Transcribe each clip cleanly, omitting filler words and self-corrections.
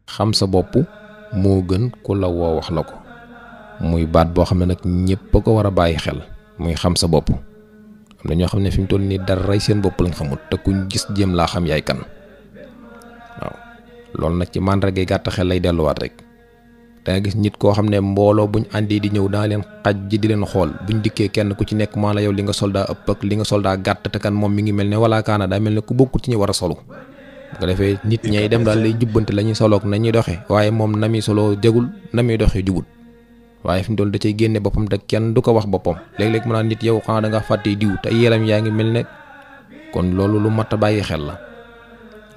xam sa bopp moo gën ku la woo wax la ko muy baat boo xam ne nag ñëpp a ko war a bàyyi xel muy xam sa bopp. am na ñoo xam ne fi mu toll nii dara seen bopp lañ xamut te kuñ gis jéem laa xam yaay kan waaw loolu nag ci màndargay gàtt xel lay delluwaat rek. da nga gis nit koo xam ne mbooloo buñ àndee di ñëw daa leen xaj ji di leen xool buñ dikkee kenn ku ci nekk maa la yow li nga soldaa ëpp ak li nga soldaa gàtt te kan moom mi ngi mel ne wala kaana daa mel ne ku bokkut ci ñi war a solu. bu ko defee nit ñay dem daal lay jubbante la ñuy soloog na ñuy doxee waaye moom na muy soloo jegul na muy doxee jubut waaye fi mu toll da cay génne boppam te kenn du ko wax boppam léeg-léeg mu naan nit yow xanaa da nga fàttee diw te yeelam yaa ngi mel ne kon loolu lu mat a bàyyi xel la.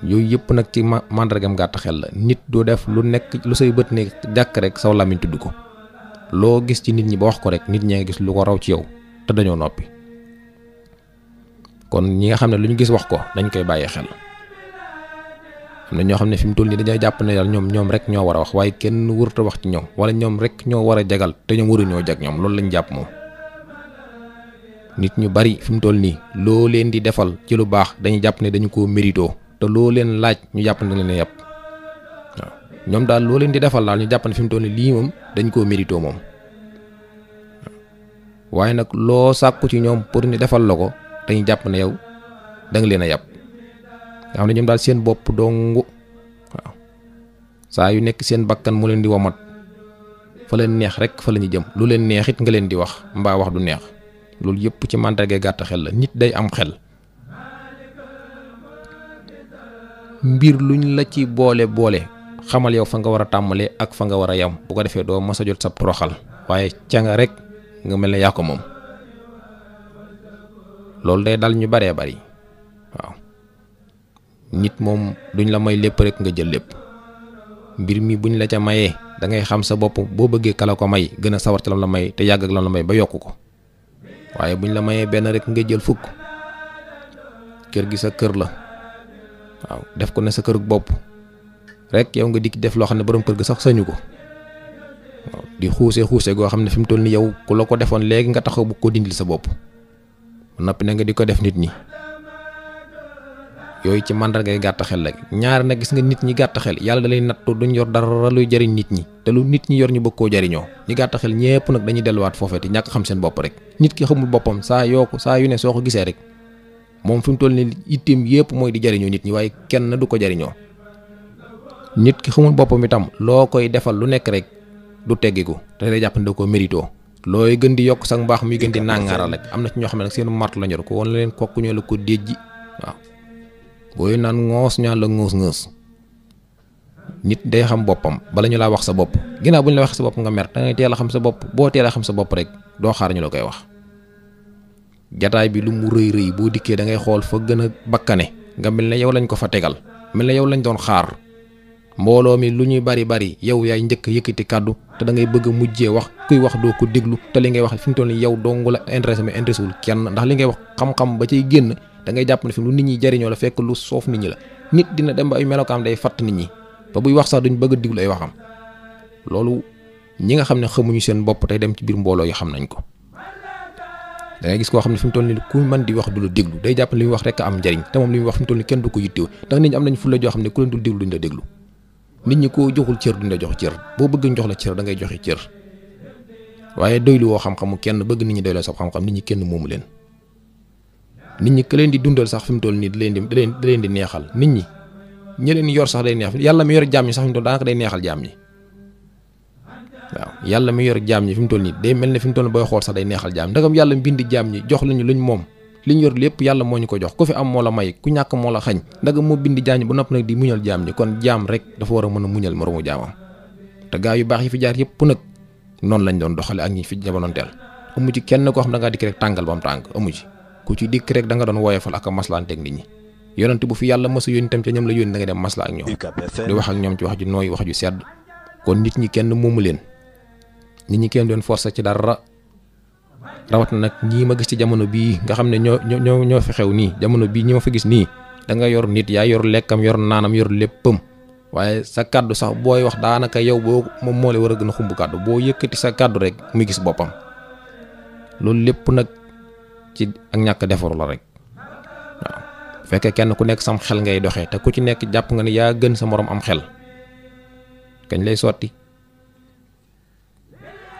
yooyu yëpp nag ci màndargam gàtt xel la. nit du def lu nekk lu say bët ne jàkk rek saw làmmiñ tudd ko loo gis ci nit ñi ba wax ko rek nit ñee ngi gis lu ko raw ci yow te dañoo noppi. kon ñi nga xam ne lu ñu gis wax ko dañ koy bàyyi xel. am na ñoo xam ne fi mu toll nii dañoo jàpp ne daal ñoom rek ñoo war a wax waaye kenn wërta wax ci ñoom wala ñoom rek ñoo war a jagal te ñoom waruñoo jag ñoom loolu lañ jàpp moom. nit ñu bari fi mu toll nii loo leen di defal ci lu baax dañuy jàpp ne dañu koo mérito te loo leen laaj ñu jàpp ne leen yàpp waaw ñoom daal loo leen di defal daal ñu jàpp ne fi mu toll nii lii moom dañ koo mérito moom waaye nag loo sàkku ci ñoom pour ñu defal la ko dañuy jàpp ne yow da nga leen a yàpp nga xam ne ñoom daal seen bopp dongu waaw saa yu nekk seen bakkan mu leen di womat fa leen neex rek fa la ñu jëm lu leen neex it nga leen di wax mbaa wax du neex loolu yëpp ci màndarga gàtt xel la. nit day am xel mbir luñ la ci boole xamal yow fa nga war a tàmbalee ak fa nga war a yam bu ko defee doo mës a jot sa toroxal waaye ca nga rek nga mel ne yaa ko moom loolu day dal ñu baree bari waaw nit moom duñ la may lépp rek nga jël lépp mbir mi buñ la ca mayee da ngay xam sa bopp boo bëggee kala ko may gën a sawar ci lam la may te yàgg ak lam la may ba yokku ko waaye buñ la mayee benn rek nga jël fukk kër gi sa kër la waaw def ko ne sa kërug bopp rek yow nga dikk def loo xam ne borom kër ga sax sañu ko waaw di xuuse goo xam ne fi mu toll ni yow ku la ko defoon léegi nga taxaw bu ko dindil sa bopp noppi na nga di ko def nit ñi yooyu ci màndargay gàtt xel la. ñaar nag gis nga nit ñi gàtt xel yàlla da lay nattu duñ yor dara luy jariñ nit ñi te lu nit ñi yor ñu bëgg koo jariñoo ñi gàtt xel ñépp nag dañuy delluwaat foofee te ñàkk xam seen bopp rek. nit ki xamul boppam saa yu ne soo ko gisee rek moom fi mu toll ni itteem yépp mooy di jariñoo nit ñi waaye kenn du ko jariñoo. nit ki xamul boppam itam loo koy defal lu nekk rek du teggiku te day jàpp ne da koo mérito looy gën di yokk sax mbaax muy gën di nàngaaral rek. am na ci ñoo xam ne nag seen martu la ñor ko woon leen kokku ñoo la ko déjji waaw booy naan ngoos ñaan la ngoos nit day xam boppam bala ñu laa wax sa bopp ginnaaw bu ñu la wax sa bopp nga mer da ngay teel a xam sa bopp boo teel a xam sa bopp rek doo xaar ñu la koy wax. jataay bi lu mu rëy boo dikkee da ngay xool fa gën a bakkane nga mel ne yow lañ ko fa tegal mel ne yow lañ doon xaar mbooloo mi lu ñuy bari yow yaay njëkk yëkkati kàddu te da ngay bëgg a mujjee wax kuy wax doo ko déglu te li ngay wax fi mu toll nii yow dong la intéressé mais intéressé wul kenn ndax li ngay wax xam-xam ba cay génn da ngay jàpp ne fi lu nit ñi jariñoo la fekk lu soof nit ñi la. nit dina dem ba ay melokaam day fatt nit ñi ba buy wax sax duñ bëgg a diglu ay waxam loolu ñi nga xam ne xamuñu seen bopp tey dem ci biir mbooloo yi xam nañ ko. da ngay gis koo xam ne fi mu toll nii ku mën di wax du la déglu day jàpp ne li muy wax rek am njariñ te moom li muy wax fi mu toll nii kenn du ko yittewu ndax nit ñi am nañ fulla joo xam ne ku leen dul déglu duñ la déglu. nit ñi koo joxul cër duñ la jox cër boo bëgg ñu jox la cër da ngay joxe cër waaye doylu woo xam-xamu kenn bëgg nit ñi doyloo sa xam-xam nit ñi kenn moomu leen. nit ñi ka leen di dundal sax fi mu toll nii da leen di neexal nit ñi ñi leen yor sax day neex yàlla mi yor jaam ñi sax fi mu toll daanaka day neexal jaam ñi waaw yàlla mi yor jaam ñi fi mu toll nii day mel ne fi mu toll booy xool sax day neexal jaam ndagam yàlla mbindi jaam ñi jox lañu luñ moom liñ yor lépp yàlla moo ñu ko jox ku fi am moo la may ku ñàkk moo la xañ ndagam moo bindi jaam ñi ba nopp nag di muñal jaam ñi kon jaam rek dafa war a mën a muñal moromu jaamam te gaa yu baax yi fi jaar yëpp nag noonu lañ doon doxale ak ñi fi jamonoonteel amu ci kenn koo xam da ngaa dikk rek tàngal ba mu tàng amu ci ku ci dikk rek da nga doon woyofal ak a maslaanteeg nit ñi yonent bu fi yàlla mos a yónni tam ca ñoom la yónni da nga dem masla ak ñoom di wax ak ñoom ci wax ju nooy wax ju sedd kon nit ñi kenn moomu leen nit ñi kenn doon forcer ci dara rawat na nag ñii ma gis ci jamono bii nga xam ne ñoo fi xew nii jamono bii ñi ma fa gis nii da nga yor nit yaa yor lekkam yor naanam yor léppam waaye sa kàddu sax booy wax daanaka yow boo moom moo lay war a gën a xumb kàddu boo yëkkati sa kàddu rek muy gis boppam loolu lépp nag ci ak ñàkk defaru la rek waaw fekkee kenn ku nekk sam xel ngay doxee te ku ci nekk jàpp nga ne yaa gën sa morom am xel kañ lay sotti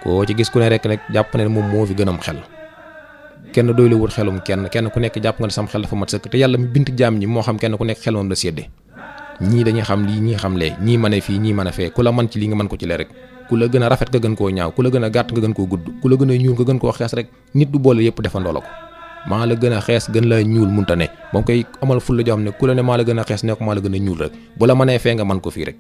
koo ci gis ku ne rek jàpp ne moom moo fi gënam xel kenn doy la wut xelum kenn ku nekk jàpp nga ne sam xel dafa mat sëkk te yàlla mi bint jaam ñi moo xam kenn ku nekk xel moom la séddee ñii dañuy xam lii ñii xam lee ñii mën a fii ñii mën a fee ku la man ci lii nga mën ko ci lee rek ku la gën a rafet nga gën koo ñaaw ku la gën a gàtt nga gën koo gudd ku la gën a ñuul nga gën koo xees rek nit du boole yëpp defandoo la ko maa la gën a xees gën la ñuul munta ne moom koy amal ful la joo xam ne ku la ne maa la gën a xees ne ko maa la gën a ñuul rek bu la mënee fee nga mën ko fii rek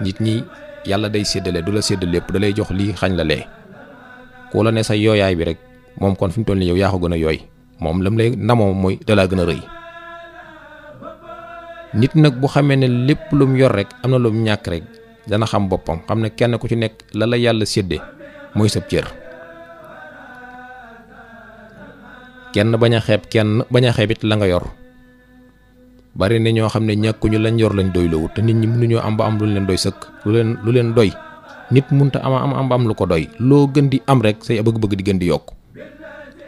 nit ñi yàlla day séddale du la séddale lépp da lay jox lii xañ la lee ku la ne sa yooyaay bi rek moom kon fi mu toll nii yow yaa ko gën a yooy moom lam lay namoo mooy da laa gën a rëy nit nag bu xamee ne lépp lu mu yor rek am na lu mu ñàkk rek dana xam boppam xam ne kenn ku ci nekk la la yàlla séddee mooy sab cër kenn bañ a xeeb kenn bañ a xeeb it la nga yor bari na ñoo xam ne ñàkkuñu lañ yor lañ doy lowut te nit ñi mënuñoo am ba am lu leen doy sëkk lu leen doy nit munta am ba am lu ko doy loo gën di am rek say bëgg-bëgg di gën di yokk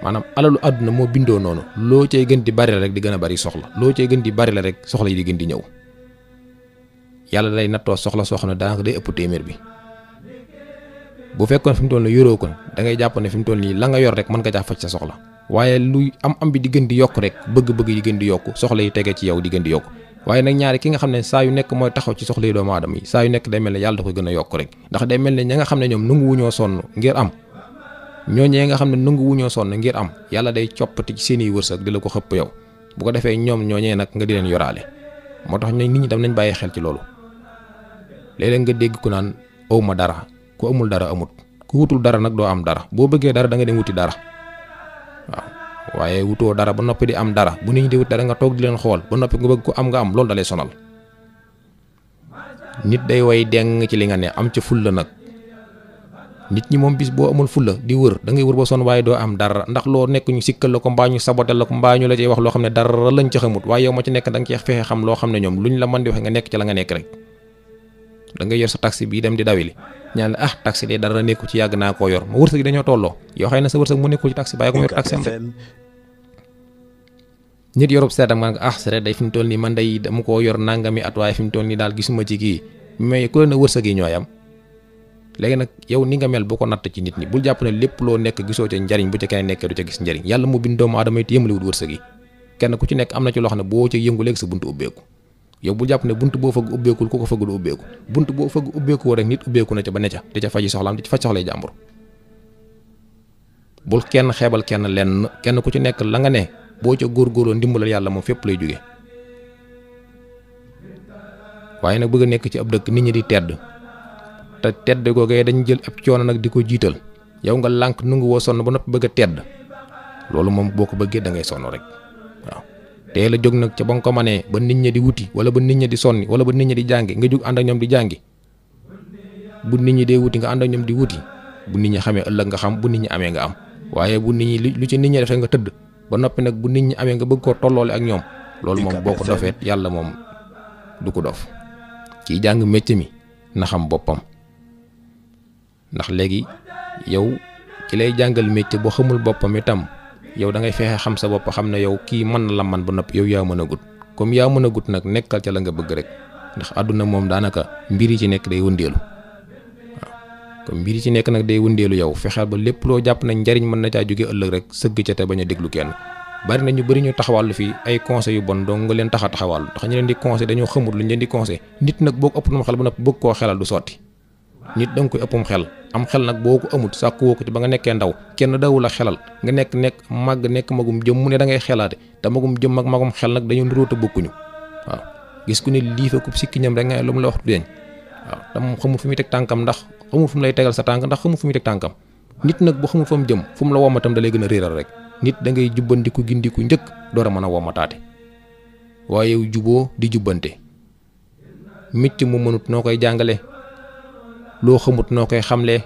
maanaam alalu àdduna moo bindoo noonu loo cay gën di bari la rek di gën a bari soxla loo cay gën di bari la rek soxla yi di gën di ñëw yàlla day nattoo soxla soo xam ne daanaka day ëpp téeméer bi bu fekkoon fi mu toll nii yoroo ko da ngay jàpp ne fi mu toll nii la nga yor rek mën nga caa faj sa soxla waaye luy am bi di gën di yokk rek bëgg-bëgg yi gën di yokk soxla yi tege ci yow di gën di yokk waaye nag ñaari ki nga xam ne saa yu nekk mooy taxaw ci soxla yi doomu aadama yi saa yu nekk day mel ne yàlla da koy gën a yokk rek ndax day mel ne ña nga xam ne ñoom nangu wuñoo sonn ngir am ñooñee nga xam ne nangu wuñoo sonn ngir am yàlla day coppati ci seeni wërsëg di la ko xëpp yow bu ko defee ñoom ñooñee nag nga di leen yoraale moo tax nit ñi dam nañ bàyyi xel ci loolu léeg-léeg nga dégg ku naan awma dara ku amul dara amut ku wutul dara nag doo am dara boo bëggee dara da nga dem wuti dara waaw waaye wutoo dara ba noppi di am dara bu nit ñi di wut dara nga toog di leen xool ba noppi nga bëgg ko am nga am loolu da lay sonal nit day way deng ci li nga ne am ca fulla nag nit ñi moom bis boo amul fulla di wër da ngay wër ba sonn waaye doo am dara ndax loo nekk ñu sikkal la ko mbaa ñu sabotel la ko mbaa ñu la cay wax loo xam ne dara lañ ca xamut waaye yow ma ci nekk da nga cee fexe xam loo xam ne ñoom luñ la mën di waxe nga nekk ci la nga nekk rek da ngay yor sa taxi bii dem di dawili ñaan la taxi de dara nekku ci yàgg naa koo yor ma wërsëg dañoo tolloo yow xëy na sa wërsëg mu nekkul ci taxi bàyyi ko mu yor taxi am rek nit yorub seetam nga sere day fi mu toll nii man day dama koo yor nangami at waaye fi mu toll nii daal gisuma ci kii mais ku leen a wërsëg yi ñooy am léegi nag yow ni nga mel bu ko natt ci nit ñi bul jàpp ne lépp loo nekk gisoo ca njariñ bu ca kenn nekkee du ca gis njariñ yàlla mu bind doomu aadama it yëmaliwut wërsëg yi kenn ku ci nekk am na ci loo xam ne boo ca yëngu léegi sa buntu ubbeeku yow bul jàpp ne bunt boo fëgg ubbeekul ku ko fëgg du ubbeeku bunt boo fëgg ubbeeku rek nit ubbeeku na ca ba ne ca di ca faji soxlaam di ca faj soxlay jàmbur bul kenn xeebal kenn lenn kenn ku ci nekk la nga ne boo ca góorgóorloo ndimbalal yàlla moom fépp lay jóge waaye nag bëgg a nekk ci ab dëkk nit ñi di tedd te tedd googee dañ jël ab coono nag di ko jiital yow nga lànk nu ngi woo sonn ba noppi bëgg a tedd loolu moom boo ko bëggee da ngay sonn rek waaw teel a jóg nag ca ba nga ko manee ba nit ñi di wuti wala ba nit ñi di sonni wala ba nit ñi di jàngi nga jóg ànd ak ñoom di jàngi bu nit ñi dee wuti nga ànd ak ñoom di wuti bu nit ñi xamee ëllëg nga xam bu nit ñi amee nga am waaye bu nit ñi lu ci nit ñi defee nga tëdd ba noppi nag bu nit ñi amee nga bëgg koo tolloole ak ñoom loolu moom boo ko dofeet yàlla moom du ko dof kiy jàng métier mi na xam boppam ndax léegi yow ki lay jàngal métier boo xamul boppam itam yow da ngay fexe xam sa bopp xam ne yow kii mën na la man ba noppi yow yaa mën a gut comme yaa mën a gut nag nekkal ca la nga bëgg rek ndax àdduna moom daanaka mbir yi ci nekk day wëndeelu waaw comme mbir yi ci nekk nag day wëndeelu yow fexeel ba lépp loo jàpp nañ njariñ mën na caa jóge ëllëg rek sëgg ca te bañ a déglu kenn bari na ñu bëri ñu taxawàllu fii ay conseils yu bon dong nga leen tax a taxawàllu ndax ñu leen di conseil dañoo xamul lu ñu leen di conseil nit nag boo ko ëpp na xel ba noppi bëgg koo xelal du sotti nit da nga koy ëppum xel am xel nag boo ko amut sàkku woo ko ci ba nga nekkee ndaw kenn dawul a xelal nga nekk màgg nekk magum jëm mu ne da ngay xelaate te magum jëm ak magum xel nag dañu niróo te bokkuñu waaw gis ku ne liifa ku sikkiñam rek nga lu mu la wax du deñ waaw te moom xamul fu muy teg tànkam ndax xamul fu mu lay tegal sa tànk ndax xamul fu muy teg tànkam nit nag bu xamul fa mu jëm fu mu la womatam da lay gën a réeral rek nit da ngay jubbandiku gindiku njëkk door a mën a womataate waaye juboo di jubbante micc mu mënut noo koy jàngale loo xamut noo koy xamlee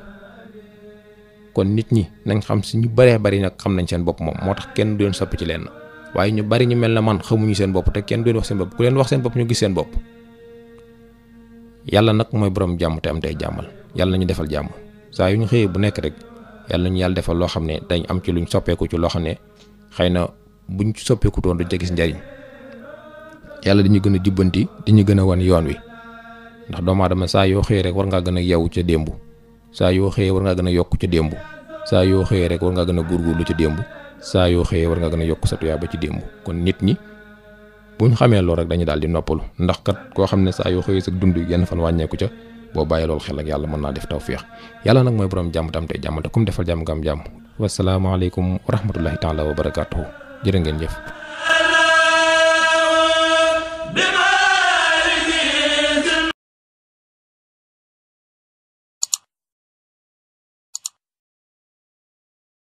kon nit ñi nañ xam si ñu baree bari nag xam nañ seen bopp moom moo tax kenn du leen soppi ci leen waaye ñu bari ñu mel na man xamuñu seen bopp te kenn du leen wax seen bopp ku leen wax seen bopp ñu gis seen bopp yàlla nag mooy borom jàmm te am tey jàmmal yàlla nañu defal jàmm saa yu ñu xëyee bu nekk rek yàlla nañu yàlla defal loo xam ne dañ am ci luñ soppeeku ci loo xam ne xëy na buñ ci soppeeku toon duñ ca gis njariñ yàlla dañu gën a jubbanti di ñu gën a wan yoon wi ndax doomu aadama saa yoo xëyee rek war ngaa gën a yeewu ca démb saa yoo xëyee war ngaa gën a yokk ca démb saa yoo xëyee rek war ngaa gën a góorgóorlu ca démb saa yoo xëyee war ngaa gën a yokk sa tuyaaba ci démb. kon nit ñi buñ xamee loolu rek dañu daal di noppalu ndax kat koo xam ne saa yoo xëyee sa dund yenn fan wàññeeku ca boo bàyyi loolu xel ak yàlla mën naa def tawfeex yàlla nag mooy borom jàmm tam tey jàmmal te kum defal jàmm nga am jàmm. wasalaamaaleykum wa rahmatullahi taala wa barakaatuhu jërë ngeen jëf.